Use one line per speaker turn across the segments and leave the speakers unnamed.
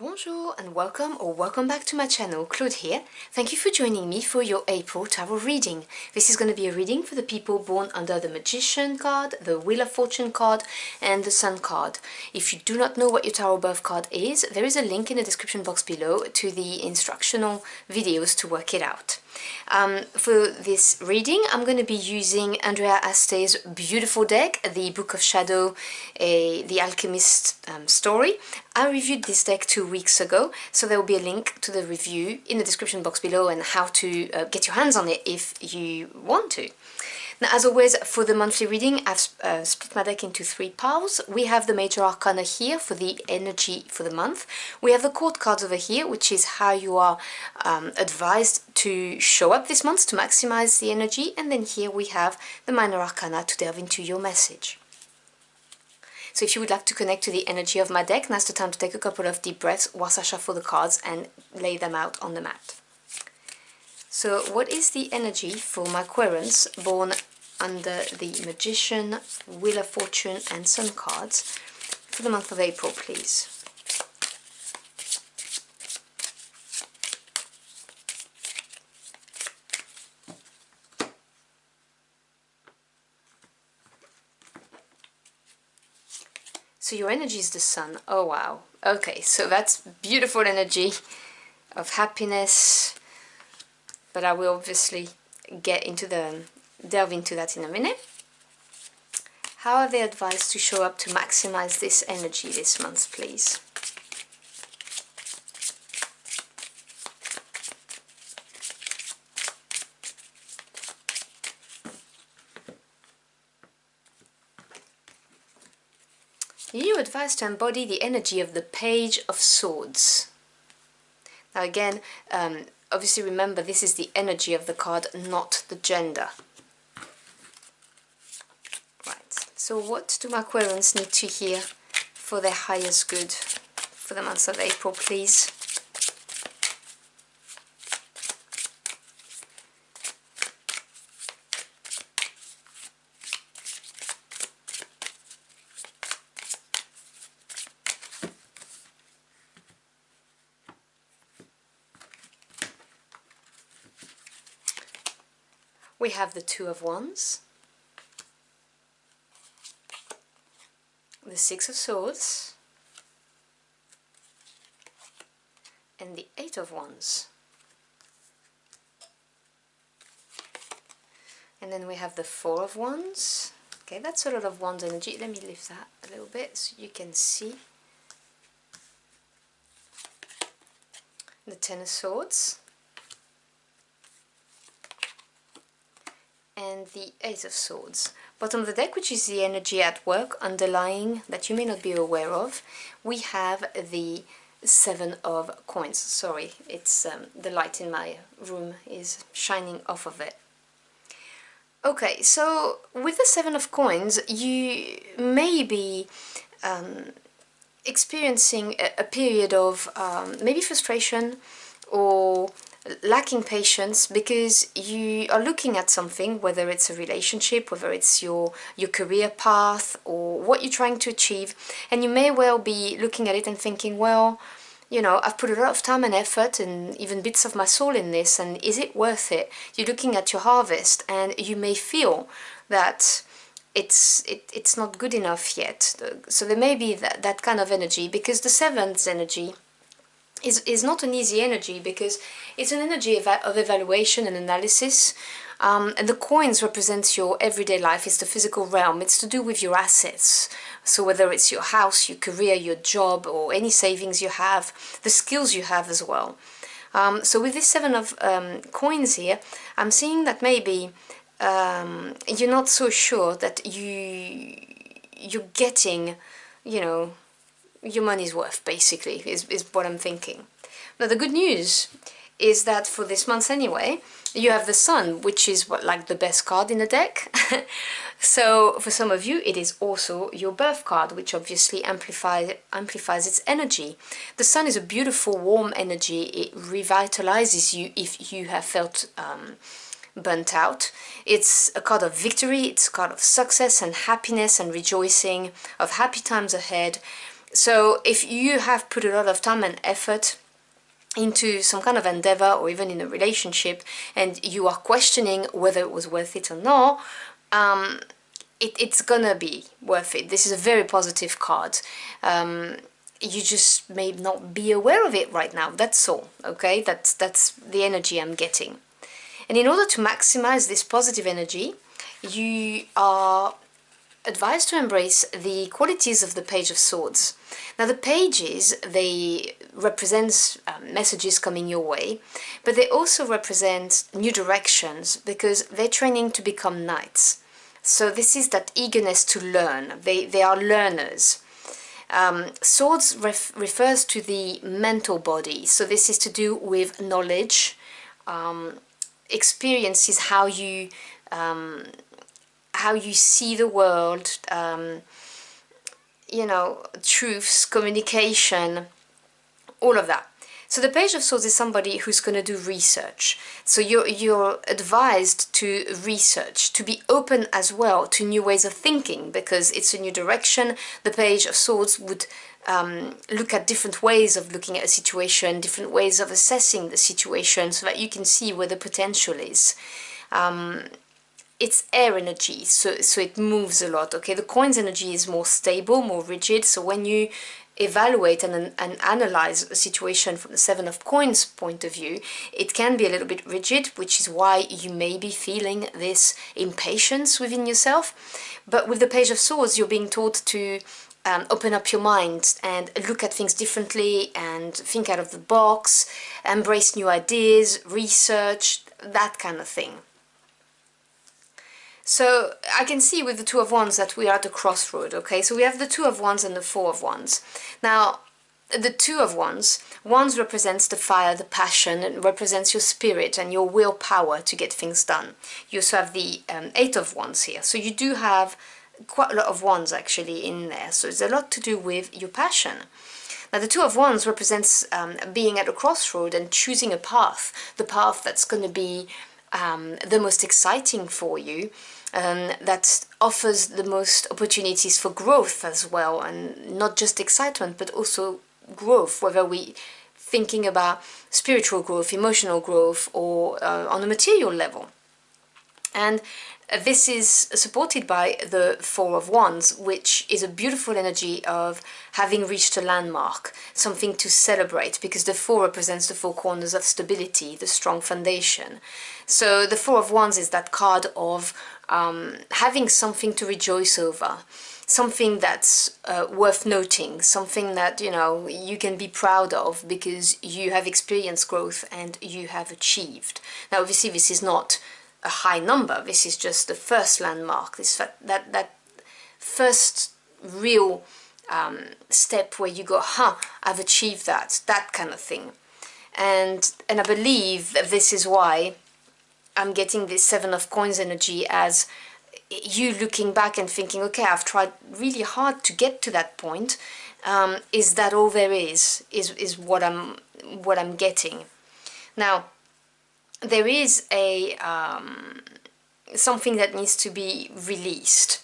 Bonjour and welcome back to my channel. Claude here. Thank you for joining me for your April tarot reading. This is going to be a reading for the people born under the Magician card, the Wheel of Fortune card and the Sun card. If you do not know what your tarot birth card is, there is a link in the description box below to the instructional videos to work it out. For this reading, I'm going to be using Andrea Aste's beautiful deck, the Book of Shadow, the Alchemist story. I reviewed this deck 2 weeks ago, so there will be a link to the review in the description box below and how to get your hands on it if you want to. Now, as always, for the monthly reading, I've split my deck into 3 piles. We have the Major Arcana here for the energy for the month. We have the Court cards over here, which is how you are advised to show up this month to maximize the energy. And then here we have the Minor Arcana to delve into your message. So if you would like to connect to the energy of my deck, now's the time to take a couple of deep breaths whilst I shuffle the cards and lay them out on the mat. So what is the energy for my Aquarians born under the Magician, Wheel of Fortune and Sun cards for the month of April, please? So your energy is the Sun. Oh wow. Okay, so that's beautiful energy of happiness, but I will obviously delve into that in a minute. How are they advised to show up to maximize this energy this month, please? You're advised to embody the energy of the Page of Swords. Now again, obviously remember this is the energy of the card, not the gender. Right, so what do my Aquarians need to hear for their highest good for the month of April, please? We have the Two of Wands, the Six of Swords, and the Eight of Wands. And then we have the Four of Wands. Okay, that's a lot of Wands energy. Let me lift that a little bit so you can see. The Ten of Swords. And the Ace of Swords. Bottom of the deck, which is the energy at work underlying that you may not be aware of, we have the Seven of Coins. Sorry, it's the light in my room is shining off of it. Okay, so with the Seven of Coins, you may be experiencing a period of maybe frustration or lacking patience because you are looking at something, whether it's a relationship, whether it's your career path or what you're trying to achieve, and you may well be looking at it and thinking, well, you know, I've put a lot of time and effort and even bits of my soul in this, and is it worth it? You're looking at your harvest and you may feel that it's not good enough yet. So there may be that kind of energy, because the Seventh energy is not an easy energy, because it's an energy of evaluation and analysis, and the coins represents your everyday life. It's the physical realm. It's to do with your assets, so whether it's your house, your career, your job, or any savings you have, the skills you have as well. So with this Seven of Coins here, I'm seeing that maybe you're not so sure that you're getting, you know, your money's worth, basically, is what I'm thinking. Now the good news is that for this month anyway, you have the Sun, which is like the best card in the deck. So for some of you it is also your birth card, which obviously amplifies its energy. The Sun is a beautiful warm energy. It revitalizes you if you have felt burnt out. It's a card of victory, it's a card of success and happiness and rejoicing, of happy times ahead. So if you have put a lot of time and effort into some kind of endeavor or even in a relationship, and you are questioning whether it was worth it or not, it's gonna be worth it. This is a very positive card. You just may not be aware of it right now. That's all. Okay, that's the energy I'm getting. And in order to maximize this positive energy, you are advised to embrace the qualities of the Page of Swords. Now the pages, they represent messages coming your way, but they also represent new directions because they're training to become knights. So this is that eagerness to learn. They are learners. Swords refers to the mental body, so this is to do with knowledge, experiences, how you see the world, you know, truths, communication, all of that. So the Page of Swords is somebody who's going to do research. So you're advised to research, to be open as well to new ways of thinking, because it's a new direction. The Page of Swords would look at different ways of looking at a situation, different ways of assessing the situation, so that you can see where the potential is. It's air energy, so it moves a lot. Okay, the coin's energy is more stable, more rigid. So when you evaluate and analyze a situation from the Seven of Coins point of view, it can be a little bit rigid, which is why you may be feeling this impatience within yourself. But with the Page of Swords, you're being taught to open up your mind and look at things differently and think out of the box, embrace new ideas, research, that kind of thing. So I can see with the Two of Wands that we are at a crossroad, okay? So we have the Two of Wands and the Four of Wands. Now, the Two of Wands represents the fire, the passion, and represents your spirit and your willpower to get things done. You also have the Eight of Wands here. So you do have quite a lot of wands actually in there. So it's a lot to do with your passion. Now the Two of Wands represents being at a crossroad and choosing a path, the path that's going to be the most exciting for you, that offers the most opportunities for growth as well, and not just excitement but also growth, whether we thinking about spiritual growth, emotional growth, or on a material level. And this is supported by the Four of Wands, which is a beautiful energy of having reached a landmark, something to celebrate, because the Four represents the four corners of stability, the strong foundation. So the Four of Wands is that card of having something to rejoice over, something that's worth noting, something that, you know, you can be proud of because you have experienced growth and you have achieved. Now obviously this is not a high number, this is just the first landmark, this that first real step where you go, I've achieved that kind of thing. And I believe that this is why I'm getting this Seven of Coins energy, as you looking back and thinking, okay, I've tried really hard to get to that point. Is that all there is what I'm getting. Now there is a something that needs to be released,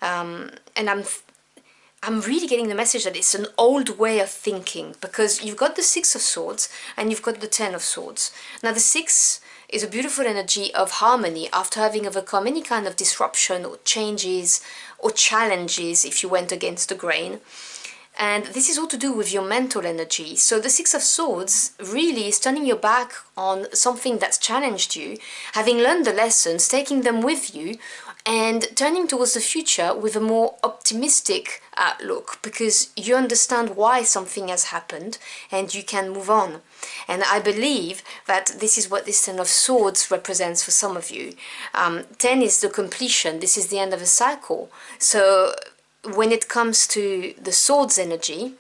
and I'm really getting the message that it's an old way of thinking, because you've got the Six of Swords and you've got the Ten of Swords. Now the Six is a beautiful energy of harmony after having overcome any kind of disruption or changes or challenges if you went against the grain. And this is all to do with your mental energy. So the Six of Swords really is turning your back on something that's challenged you, having learned the lessons, taking them with you, and turning towards the future with a more optimistic outlook, because you understand why something has happened and you can move on. And I believe that this is what this Ten of Swords represents for some of you. 10 is the completion. This is the end of a cycle. So when it comes to the swords energy,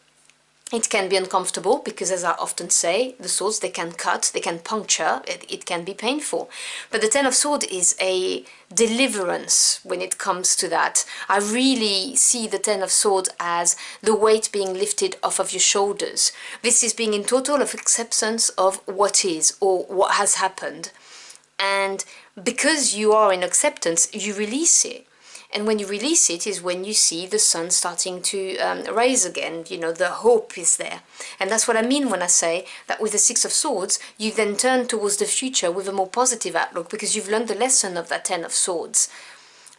it can be uncomfortable because, as I often say, the swords, they can cut, they can puncture, it can be painful. But the Ten of Swords is a deliverance when it comes to that. I really see the Ten of Swords as the weight being lifted off of your shoulders. This is being in total of acceptance of what is or what has happened. And because you are in acceptance, you release it. And when you release it is when you see the sun starting to rise again. You know, the hope is there. And that's what I mean when I say that with the Six of Swords, you then turn towards the future with a more positive outlook, because you've learned the lesson of that Ten of Swords.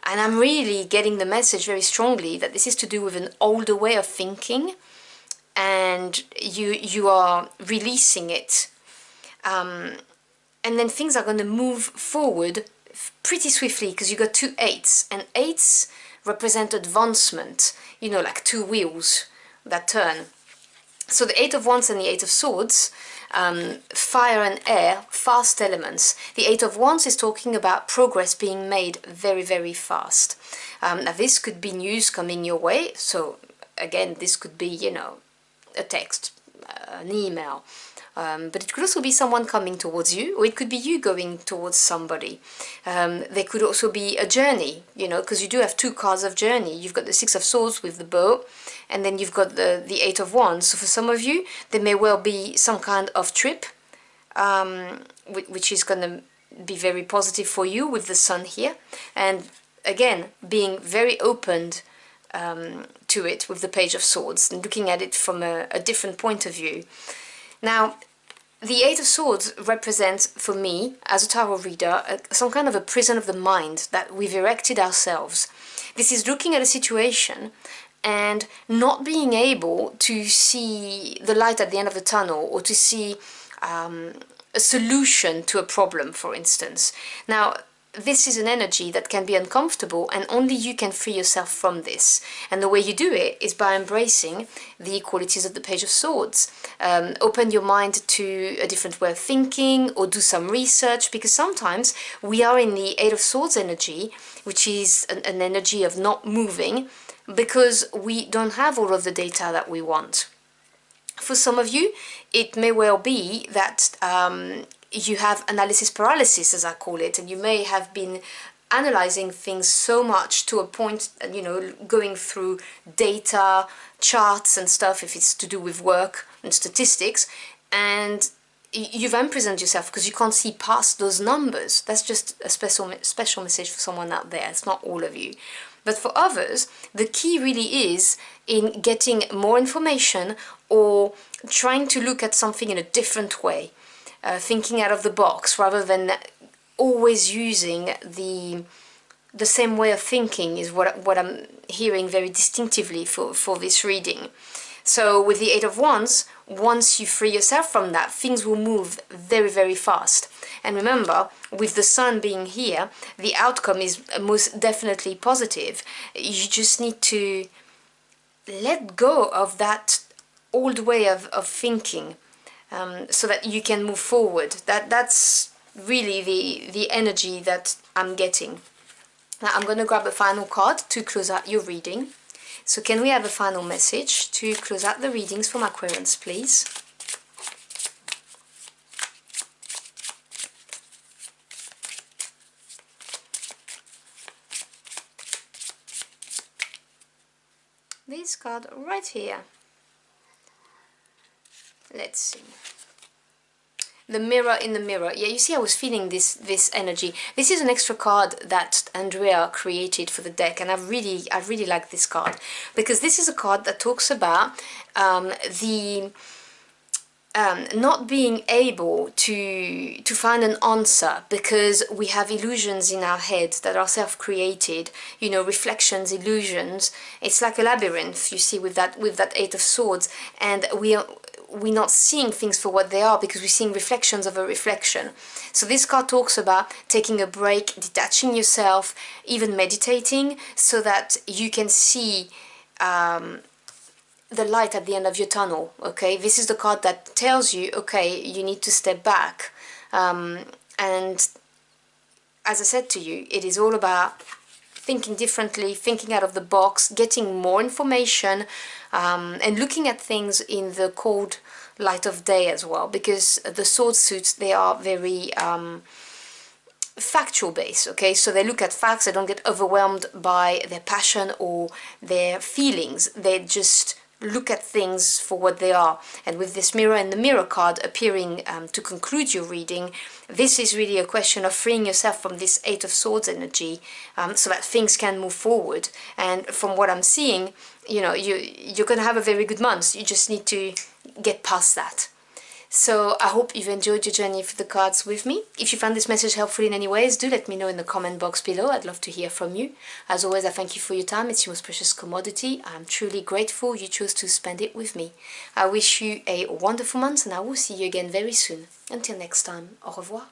And I'm really getting the message very strongly that this is to do with an older way of thinking, and you are releasing it. And then things are going to move forward pretty swiftly, because you got two eights, and eights represent advancement, you know, like two wheels that turn. So the Eight of Wands and the Eight of Swords, fire and air, fast elements. The Eight of Wands is talking about progress being made very, very fast. Now this could be news coming your way. So again, this could be, you know, a text, an email. But it could also be someone coming towards you, or it could be you going towards somebody. There could also be a journey, you know, because you do have two cards of journey. You've got the Six of Swords with the bow, and then you've got the Eight of Wands. So for some of you, there may well be some kind of trip, which is going to be very positive for you with the sun here. And again, being very opened to it with the Page of Swords, and looking at it from a different point of view. Now, the Eight of Swords represents, for me, as a tarot reader, some kind of a prison of the mind that we've erected ourselves. This is looking at a situation and not being able to see the light at the end of the tunnel, or to see a solution to a problem, for instance. Now, this is an energy that can be uncomfortable, and only you can free yourself from this. And the way you do it is by embracing the qualities of the Page of Swords. Open your mind to a different way of thinking, or do some research, because sometimes we are in the Eight of Swords energy, which is an energy of not moving, because we don't have all of the data that we want. For some of you, it may well be that you have analysis paralysis, as I call it, and you may have been analyzing things so much to a point, you know, going through data, charts and stuff, if it's to do with work and statistics, and you've imprisoned yourself because you can't see past those numbers. That's just a special message for someone out there. It's not all of you. But for others, the key really is in getting more information, or trying to look at something in a different way. Thinking out of the box, rather than always using the same way of thinking, is what I'm hearing very distinctively for this reading. So with the Eight of Wands, once you free yourself from that, things will move very, very fast. And remember, with the sun being here, the outcome is most definitely positive. You just need to let go of that old way of thinking. So that you can move forward. That's really the energy that I'm getting. Now I'm going to grab a final card to close out your reading. So can we have a final message to close out the readings from Aquarians, please? This card right here. Let's see. The mirror in the mirror. Yeah, you see I was feeling this energy. This is an extra card that Andrea created for the deck, and I really like this card, because this is a card that talks about not being able to find an answer, because we have illusions in our head that are self-created, you know, reflections, illusions. It's like a labyrinth, you see, with that Eight of Swords, and we're not seeing things for what they are, because we're seeing reflections of a reflection. So this card talks about taking a break, detaching yourself, even meditating, so that you can see the light at the end of your tunnel. Okay, this is the card that tells you, okay, you need to step back. And as I said to you, it is all about thinking differently, thinking out of the box, getting more information, and looking at things in the cold light of day as well, because the sword suits, they are very factual based, okay? So they look at facts, they don't get overwhelmed by their passion or their feelings. They just look at things for what they are. And with this mirror and the mirror card appearing to conclude your reading, this is really a question of freeing yourself from this Eight of Swords energy, so that things can move forward. And from what I'm seeing, you're going to have a very good month. You just need to get past that. So I hope you've enjoyed your journey for the cards with me. If you found this message helpful in any ways, do let me know in the comment box below. I'd love to hear from you. As always, I thank you for your time. It's your most precious commodity. I'm truly grateful you chose to spend it with me. I wish you a wonderful month, and I will see you again very soon. Until next time, au revoir.